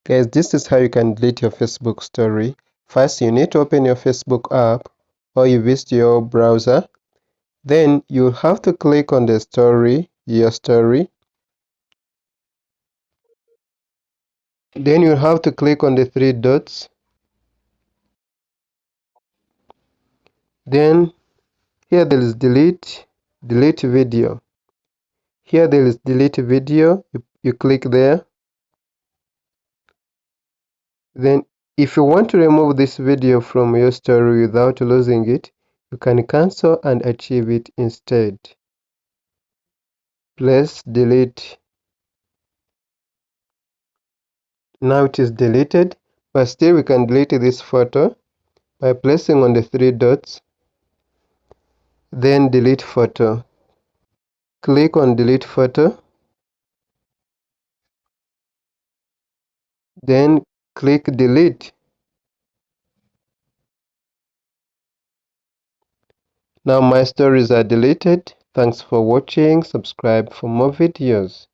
Guys, this is how you can delete your Facebook story. First, you need to open your Facebook app or you visit your browser. Then you'll have to click on the story, your story. Then you'll have to click on the three dots. Then here there is delete video. Here there is delete video. You click there. Then if you want to remove this video from your story without losing it, you can cancel and achieve it instead. Press delete. Now it is deleted, but still we can delete this photo by pressing on the three dots, then delete photo. Click on delete photo, then click delete. Now my stories are deleted. Thanks for watching. Subscribe for more videos.